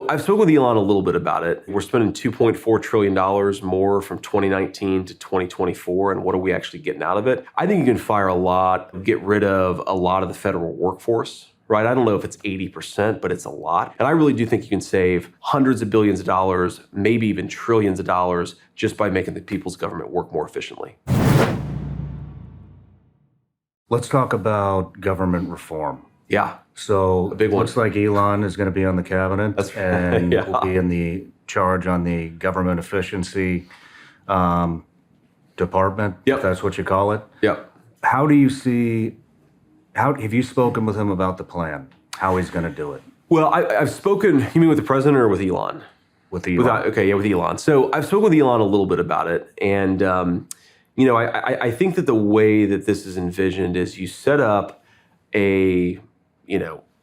I've spoken with Elon a little bit about it. We're spending $2.4 trillion more from 2019 to 2024. And what are we actually getting out of it? I think you can fire a lot, get rid of a lot of the federal workforce, right? I don't know if it's 80%, but it's a lot. And I really do think you can save hundreds of billions of dollars, maybe even trillions of dollars, just by making the people's government work more efficiently. Let's talk about government reform. Yeah. So a big one. Looks like Elon is going to be on the cabinet and yeah. will be in the charge on the government efficiency department, if that's what you call it. Yep. How do you see, have you spoken with him about the plan, how he's going to do it? Well, I've spoken, you mean with the president or with Elon? With Elon. With Elon. So I've spoken with Elon a little bit about it. And, I think that the way that this is envisioned is you set up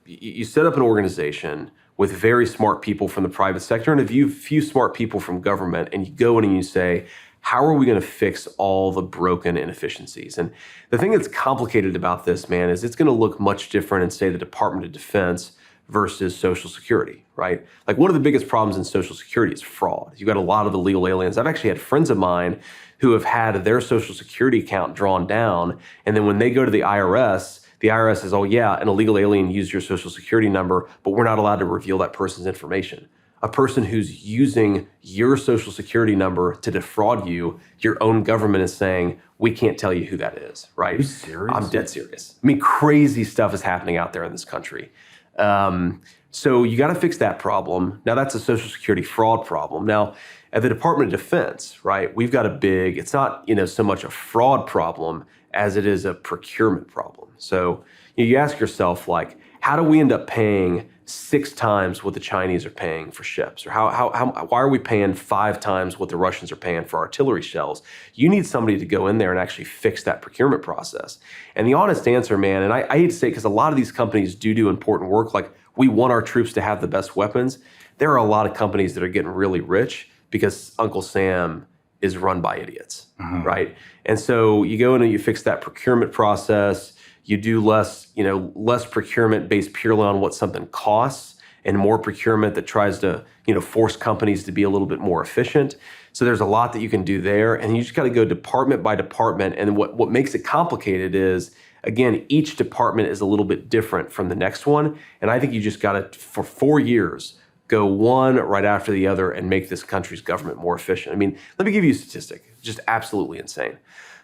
you set up an organization with very smart people from the private sector and a few smart people from government, and you go in and you say, how are we going to fix all the broken inefficiencies? And the thing that's complicated about this, man, is it's going to look much different in, say, the Department of Defense versus Social Security, right? Like one of the biggest problems in Social Security is fraud. You've got a lot of illegal aliens. I've actually had friends of mine who have had their Social Security account drawn down, and then when they go to the IRS says, oh yeah, an illegal alien used your Social Security number, but we're not allowed to reveal that person's information. A person who's using your Social Security number to defraud you, your own government is saying, we can't tell you who that is, right? Are you serious? I'm dead serious. I mean, crazy stuff is happening out there in this country. So you got to fix that problem. Now that's a Social Security fraud problem. Now at the Department of Defense, right, we've got it's not, so much a fraud problem as it is a procurement problem. So you ask yourself, like, how do we end up paying 6 times what the Chinese are paying for ships? Or why are we paying 5 times what the Russians are paying for artillery shells? You need somebody to go in there and actually fix that procurement process. And the honest answer, man, and I hate to say it because a lot of these companies do important work, like we want our troops to have the best weapons. There are a lot of companies that are getting really rich because Uncle Sam is run by idiots, right? And so you go in and you fix that procurement process. You do less procurement based purely on what something costs and more procurement that tries to, force companies to be a little bit more efficient. So there's a lot that you can do there. And you just got to go department by department. And what makes it complicated is, again, each department is a little bit different from the next one. And I think you just got to, for 4 years, go one right after the other and make this country's government more efficient. I mean, let me give you a statistic, just absolutely insane.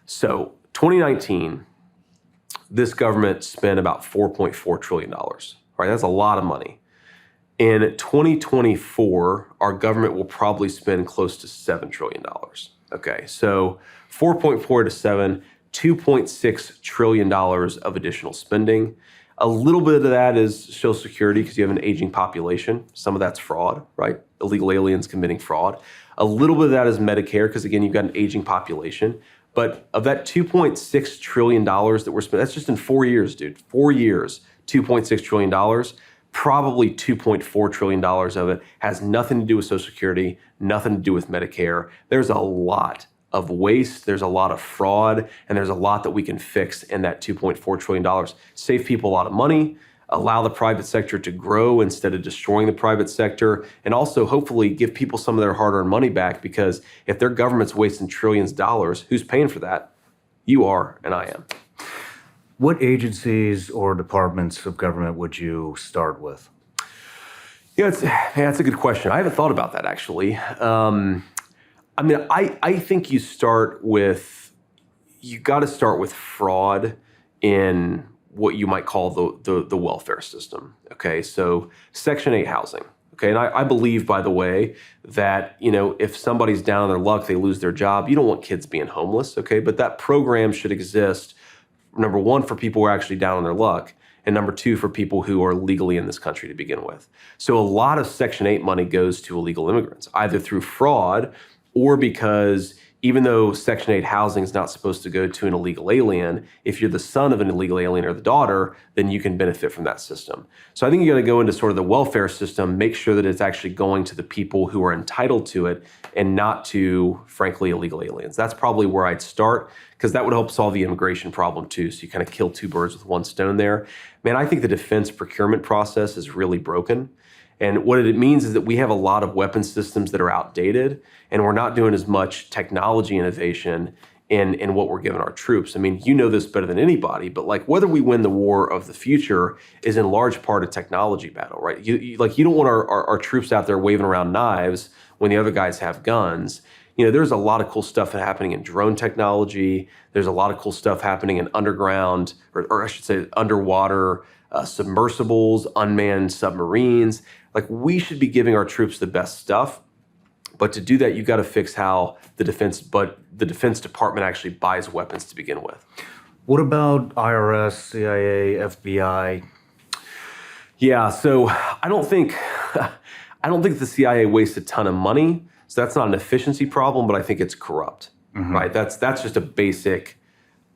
So 2019, this government spent about $4.4 trillion, right? That's a lot of money. In 2024, our government will probably spend close to $7 trillion. Okay, so 4.4 to 7, $2.6 trillion of additional spending. A little bit of that is Social Security because you have an aging population. Some of that's fraud, right? Illegal aliens committing fraud. A little bit of that is Medicare because, again, you've got an aging population. But of that $2.6 trillion that we're spending, that's just in 4 years, dude. 4 years, $2.6 trillion. Probably $2.4 trillion of it has nothing to do with Social Security, nothing to do with Medicare. There's a lot of waste, there's a lot of fraud, and there's a lot that we can fix in that $2.4 trillion. Save people a lot of money, allow the private sector to grow instead of destroying the private sector, and also hopefully give people some of their hard-earned money back, because if their government's wasting trillions of dollars, who's paying for that? You are, and I am. What agencies or departments of government would you start with? That's a good question. I haven't thought about that, actually. I think you got to start with fraud in what you might call the welfare system. Okay, so Section 8 housing. Okay, and I believe, by the way, that if somebody's down on their luck, they lose their job. You don't want kids being homeless. Okay, but that program should exist. Number one, for people who are actually down on their luck, and number two, for people who are legally in this country to begin with. So a lot of Section 8 money goes to illegal immigrants, either through fraud or because even though Section 8 housing is not supposed to go to an illegal alien, if you're the son of an illegal alien or the daughter, then you can benefit from that system. So I think you got to go into sort of the welfare system, make sure that it's actually going to the people who are entitled to it and not to, frankly, illegal aliens. That's probably where I'd start, because that would help solve the immigration problem too. So you kind of kill 2 birds with 1 stone there. Man, I think the defense procurement process is really broken. And what it means is that we have a lot of weapon systems that are outdated, and we're not doing as much technology innovation in what we're giving our troops. I mean, you know this better than anybody, but like whether we win the war of the future is in large part a technology battle, right? You don't want our troops out there waving around knives when the other guys have guns. You know, there's a lot of cool stuff happening in drone technology. There's a lot of cool stuff happening in underground, or I should say underwater submersibles, unmanned submarines. Like, we should be giving our troops the best stuff. But to do that, you've got to fix how the Defense Department actually buys weapons to begin with. What about IRS, CIA, FBI? Yeah, so I don't think the CIA wastes a ton of money. So that's not an efficiency problem, but I think it's corrupt, right? That's just a basic,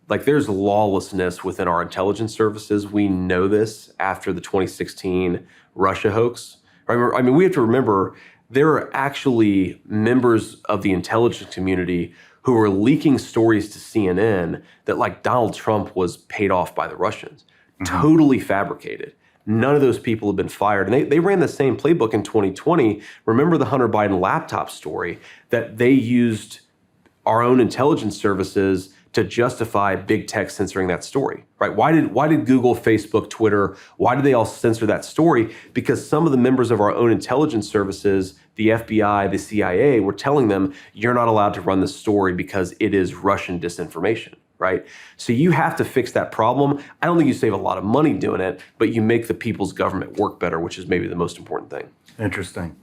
like, there's lawlessness within our intelligence services. We know this after the 2016 Russia hoax. I mean, we have to remember there are actually members of the intelligence community who are leaking stories to CNN that, like, Donald Trump was paid off by the Russians. Totally fabricated. None of those people have been fired. And they ran the same playbook in 2020. Remember the Hunter Biden laptop story, that they used our own intelligence services to justify big tech censoring that story, right? Why did Google, Facebook, Twitter, why did they all censor that story? Because some of the members of our own intelligence services, the FBI, the CIA, were telling them, you're not allowed to run this story because it is Russian disinformation, right? So you have to fix that problem. I don't think you save a lot of money doing it, but you make the people's government work better, which is maybe the most important thing. Interesting.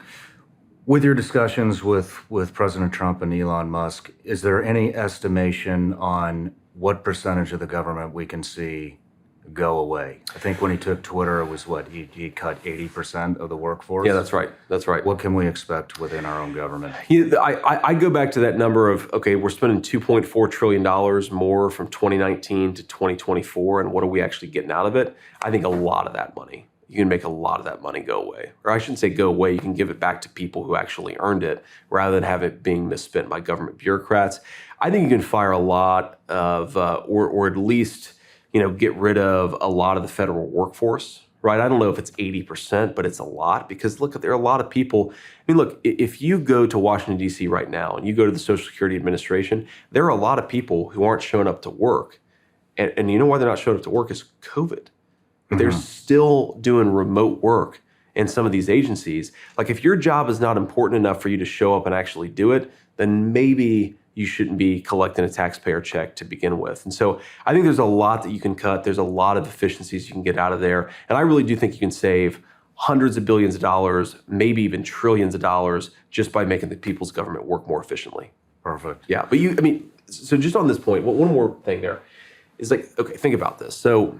With your discussions with President Trump and Elon Musk, is there any estimation on what percentage of the government we can see go away? I think when he took Twitter, it was what, he cut 80% of the workforce? Yeah, that's right. That's right. What can we expect within our own government? I go back to that number of, okay, we're spending $2.4 trillion more from 2019 to 2024, and what are we actually getting out of it? I think a lot of that money. You can make a lot of that money go away. Or I shouldn't say go away, you can give it back to people who actually earned it rather than have it being misspent by government bureaucrats. I think you can fire a lot of, or at least, get rid of a lot of the federal workforce, right? I don't know if it's 80%, but it's a lot, because look, there are a lot of people. I mean, look, if you go to Washington, D.C. right now and you go to the Social Security Administration, there are a lot of people who aren't showing up to work. And you know why they're not showing up to work is COVID. They're still doing remote work in some of these agencies. Like, if your job is not important enough for you to show up and actually do it, then maybe you shouldn't be collecting a taxpayer check to begin with. And so I think there's a lot that you can cut. There's a lot of efficiencies you can get out of there. And I really do think you can save hundreds of billions of dollars, maybe even trillions of dollars, just by making the people's government work more efficiently. Perfect. Yeah, but so just on this point, one more thing there is, like, okay, think about this. So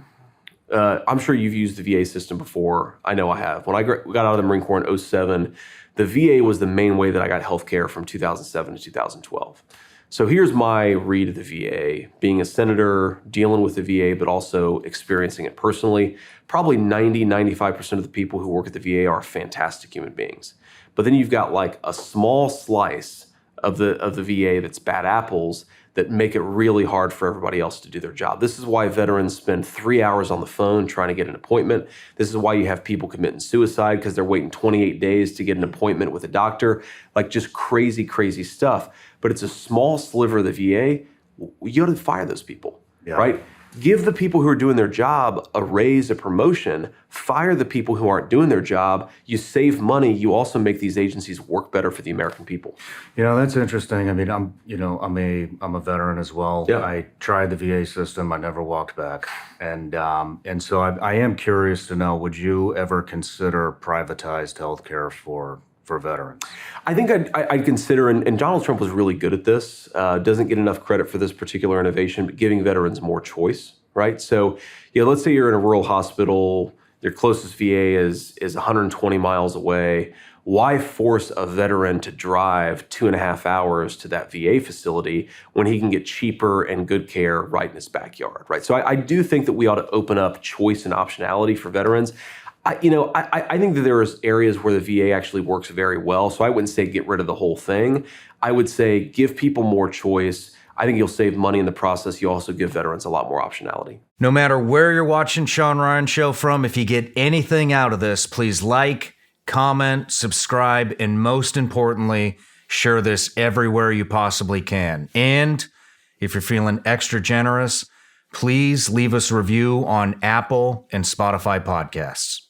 I'm sure you've used the VA system before. I know I have. When I got out of the Marine Corps in 2007, the VA was the main way that I got healthcare from 2007 to 2012. So here's my read of the VA, being a senator, dealing with the VA, but also experiencing it personally. Probably 95% of the people who work at the VA are fantastic human beings. But then you've got, like, a small slice of the VA that's bad apples that make it really hard for everybody else to do their job. This is why veterans spend 3 hours on the phone trying to get an appointment. This is why you have people committing suicide because they're waiting 28 days to get an appointment with a doctor. Like, just crazy, crazy stuff. But it's a small sliver of the VA. You ought to fire those people, right? Give the people who are doing their job a raise, a promotion. Fire the people who aren't doing their job. You save money. You also make these agencies work better for the American people. That's interesting. I mean, I'm a veteran as well. Yeah. I tried the VA system. I never walked back, and so I am curious to know: would you ever consider privatized healthcare for veterans? I think I'd consider, and Donald Trump was really good at this, doesn't get enough credit for this particular innovation, but giving veterans more choice, right? So, let's say you're in a rural hospital, your closest VA is 120 miles away. Why force a veteran to drive 2.5 hours to that VA facility when he can get cheaper and good care right in his backyard, right? So I do think that we ought to open up choice and optionality for veterans. I think that there is areas where the VA actually works very well. So I wouldn't say get rid of the whole thing. I would say give people more choice. I think you'll save money in the process. You also give veterans a lot more optionality. No matter where you're watching Shawn Ryan Show from, if you get anything out of this, please like, comment, subscribe, and most importantly, share this everywhere you possibly can. And if you're feeling extra generous, please leave us a review on Apple and Spotify podcasts.